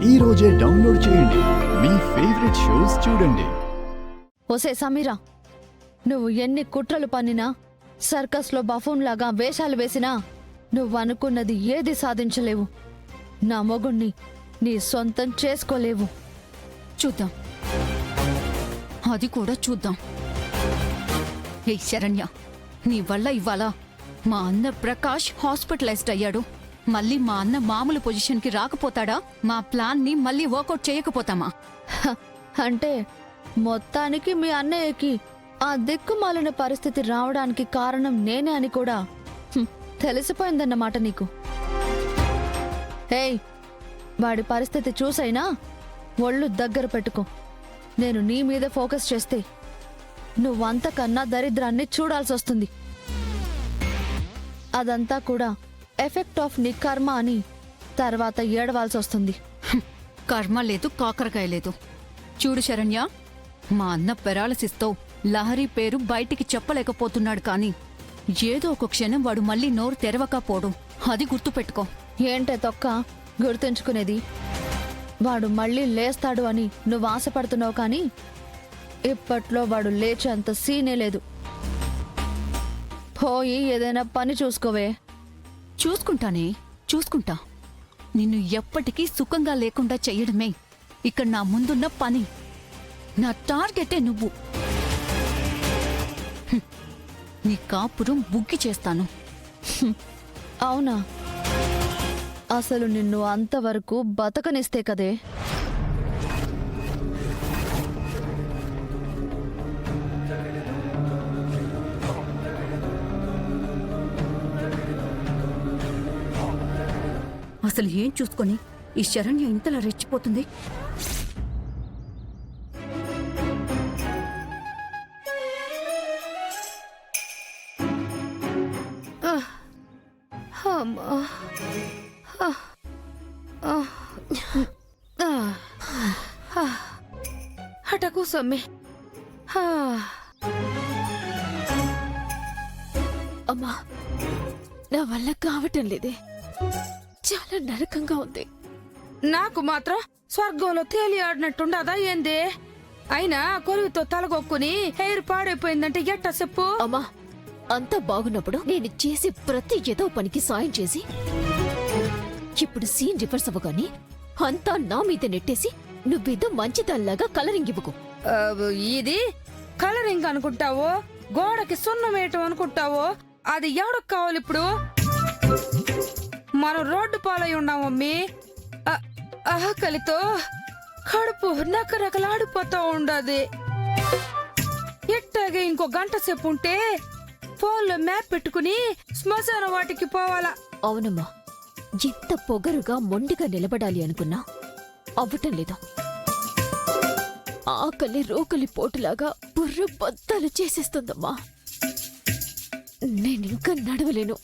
ఈ రోజే డౌన్లోడ్ చేయండి. మీ ఫేవరెట్ షోస్ చూడండి. ఓసే సమీరా, నువ్వు ఎన్ని కుట్రలు పన్నినా, సర్కస్లో బఫూన్ లాగా వేషాలు వేసినా నువ్వు అనుకున్నది ఏది సాధించలేవు. నా మొగుణ్ణి నీ సొంతం చేసుకోలేవు. చూద్దాం, అది కూడా చూద్దాం. ఏ శరణ్య, నీ వల్ల ఇవాళ మా అన్న ప్రకాష్ హాస్పిటలైజ్డ్ అయ్యాడు. మళ్ళీ మా అన్న మామూలు పొజిషన్కి రాకపోతాడా? మా ప్లాన్ని మళ్ళీ వర్కౌట్ చేయకపోతామా? అంటే మొత్తానికి మీ అన్నయ్యకి ఆ దిక్కుమాలిన పరిస్థితి రావడానికి కారణం నేనే అని కూడా తెలిసిపోయిందన్నమాట నీకు. ఏయ్, వాడి పరిస్థితి చూసైనా ఒళ్ళు దగ్గర పెట్టుకో. నేను నీ మీద ఫోకస్ చేస్తే నువ్వంతకన్నా దరిద్రాన్ని చూడాల్సొస్తుంది. అదంతా కూడా ఎఫెక్ట్ ఆఫ్ నీ కర్మ అని తర్వాత ఏడవాల్సొస్తుంది. కర్మ లేదు, కాకరకాయ లేదు. చూడు శరణ్య, మా అన్న పెరాలసిస్తో లహరి పేరు బయటికి చెప్పలేకపోతున్నాడు. కానీ ఏదో ఒక క్షణం వాడు మళ్ళీ నోరు తెరవకపోవడం, అది గుర్తుపెట్టుకో. ఏంటే తొక్క గుర్తుంచుకునేది? వాడు మళ్ళీ లేస్తాడు అని నువ్వు ఆశపడుతున్నావు, కానీ ఇప్పట్లో వాడు లేచేంత సీనే లేదు. పోయి ఏదైనా పని చూసుకోవే. చూసుకుంటా. నిన్ను ఎప్పటికీ సుఖంగా లేకుండా చెయ్యడమే ఇక్కడ నా ముందున్న పని. నా టార్గెటే నువ్వు. నీ కాపురం బుగ్గి చేస్తాను. అవునా? అసలు నిన్ను అంతవరకు బతకనిస్తే కదే. అసలు ఏం చూసుకొని ఈ శరణ్య ఇంతలా రెచ్చిపోతుంది? హఠ కూసమ్మే. అమ్మా, నా వల్ల కావటం లేదే. చాలా నరకంగా ఉంది. నాకు మాత్రం స్వర్గంలో తేలియాడినట్టుండదా ఏంది? అయినా కొలువుతో తలగొక్కుని హెయిర్ పాడైపోయిందంటే ఎట్టా చెప్పు? అమ్మా, అంతా బాగున్నప్పుడు నేను చేసే ప్రతి ఏదో పనికి సాయం చేసి ఇప్పుడు సీన్ రివర్స్ అవ్వగాని అంతా నా మీద నెట్టేసి నువ్వేదో మంచిదానిలాగా కలరింగ్ ఇవ్వకు. ఇది కలరింగ్ అనుకుంటావో, గోడకి సున్నం వేయటం అనుకుంటావో, అది ఎవరికి కావాలి ఇప్పుడు? మనం రోడ్డు పాలై ఉన్నాం మమ్మీ. ఆకలితో కడుపు నకరకలాడిపోతా ఉండదు. ఎట్టాగే ఇంకో గంట సేపు ఉంటే ఫోన్లో మ్యాప్ పెట్టుకుని శ్మశాన వాటికి పోవాలా. అవునమ్మా, ఎంత పొగరుగా మొండిగా నిలబడాలి అనుకున్నా అవ్వటం లేదు. ఆకలి రోకలి పోటులాగా బుర్ర బద్దలు చేసేస్తుందమ్మా. నేనింకా నడవలేను,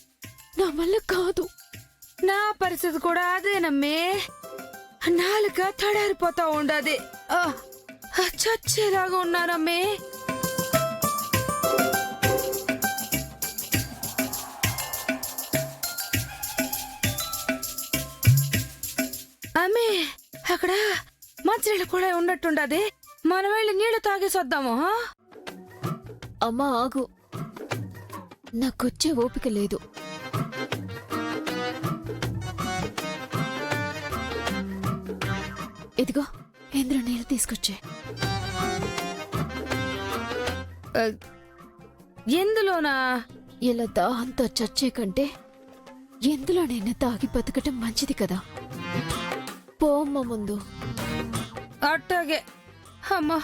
నా వల్ల కాదు. నా పరిస్థితి కూడా అదేనమ్మే. నాలుక తడారిపోతా ఉండదు. చచ్చేలాగా ఉన్నానమ్మే. అమ్మే, అక్కడ మంచినీళ్ళు కూడా ఉన్నట్టుండది. మనం వెళ్ళి నీళ్లు తాగేసొద్దాము. అమ్మా ఆగు, నాకొచ్చే ఓపిక లేదు. ఇదిగో ఇంద్ర నీళ్ళు తీసుకొచ్చే. ఎందులోనా? ఇలా దాహంతో చచ్చే కంటే ఎందులోనైనా తాగి బతకటం మంచిది కదా. పోమ్మ ముందు. అట్టాగే అమ్మా.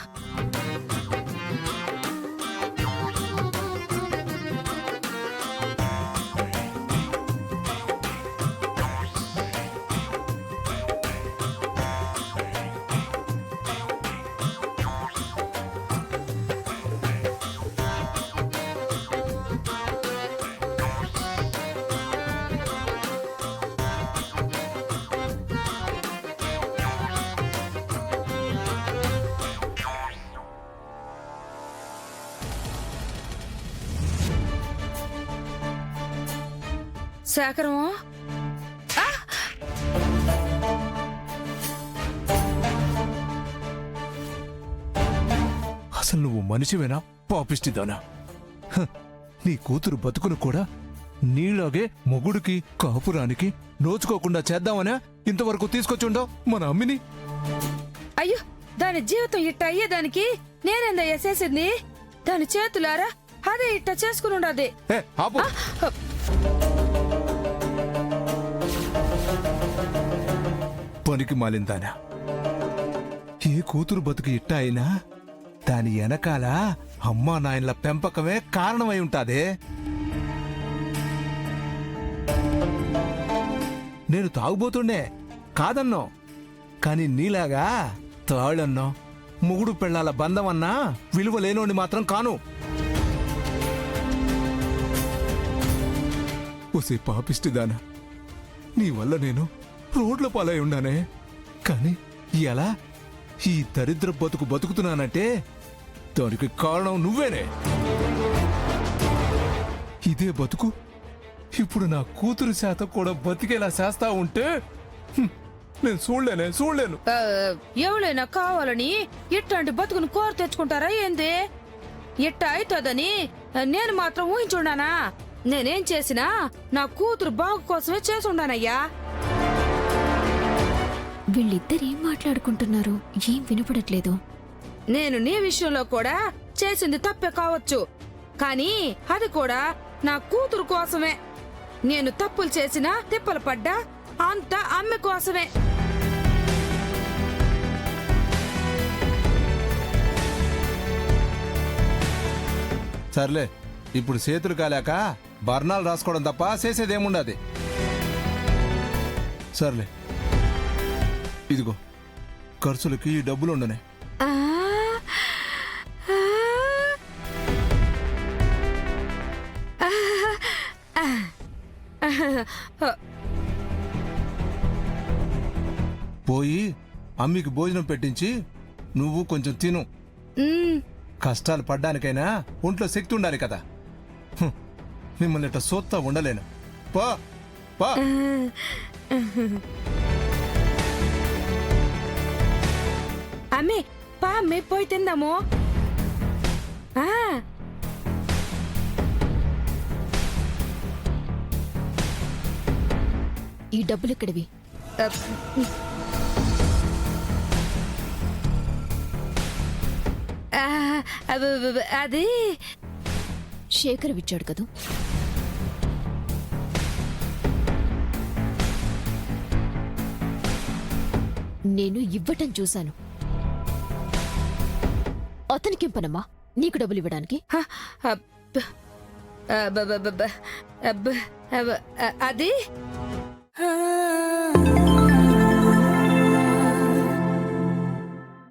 శేఖరం, అసలు నువ్వు మనిషివేనా పాపిష్టిదానా? హ, నీ కూతురు బతుకును కూడా నీలాగే మొగుడికి కాపురానికి నోచుకోకుండా చేద్దామనే ఇంతవరకు తీసుకొచ్చుండవు మన అమ్మిని. అయ్యో, దాని జీవితం ఇట్ట అయ్యేదానికి నేనేందయ్యా చేసింది? దాని చేతులారా అదే ఇట్ట చేసుకుని ఉండదు. ఏ, ఆపు. పనికి మాలిందానా? ఏ కూతురు బతుకు ఇట్ట అయినా దాని వెనకాల అమ్మా నాయనల పెంపకమే కారణమై ఉంటాదే. నేను తాగుబోతుండే కాదన్నో, కాని నీలాగా తాళన్నో మొగుడు పెళ్ళాల బంధం అన్నా విలువ లేనోని మాత్రం కాను. ఒసే పాపిష్టిదానా, నీ వల్ల నేను రోడ్ల పాలై ఉన్నానే. కాని ఎలా ఈ దరిద్ర బతుకు బతుకుతున్నానంటే దానికి కారణం నువ్వేనే. ఇదే బతుకు ఇప్పుడు నా కూతురు శాతం కూడా బతికేలా చేస్తా ఉంటే నేను చూడలేను. ఎవరైనా కావాలని ఇట్లాంటి బతుకుని కోరు తెచ్చుకుంటారా ఏంది? ఇట్ట అవుతుందని నేను మాత్రం ఊహించుండానా? నేనేం చేసినా నా కూతురు బాగు కోసమే చేసుండానయ్యా. వీళ్ళిద్దరేం మాట్లాడుకుంటున్నారు? ఏం వినపడట్లేదు. నేను నీ విషయంలో కూడా చేసింది తప్పే కావచ్చు, కానీ అది కూడా నా కూతురు కోసమే. నేను తప్పులు చేసినా తిప్పలు పడ్డా అంతా అమ్మ కోసమే. సర్లే, ఇప్పుడు చేతులు కాలేక బర్ణాలు రాసుకోవడం తప్ప చేసేదేముండది. సర్లే, ఇదిగో ఖర్చులకి ఈ డబ్బులుండనే. ఆ, ఆ, ఆ, పోయి అమ్మికి భోజనం పెట్టించి నువ్వు కొంచెం తిను. ఉమ్, కష్టాలు పడ్డానికైనా ఒంట్లో శక్తి ఉండాలి కదా. హ్మ్, మిమ్మల్ని ఇట్లా సోత్తా ఉండలేను. పో పో. అమ్మే పా అమ్మే, పోయి తిందాము. ఆ, ఈ డబ్బులెక్కడివి? ఆ, అది శేఖర్ ఇచ్చాడు కదూ. నేను ఇవ్వటం చూశాను. అతనికేం పనమ్మా నీకు డబ్బులు ఇవ్వడానికి? అది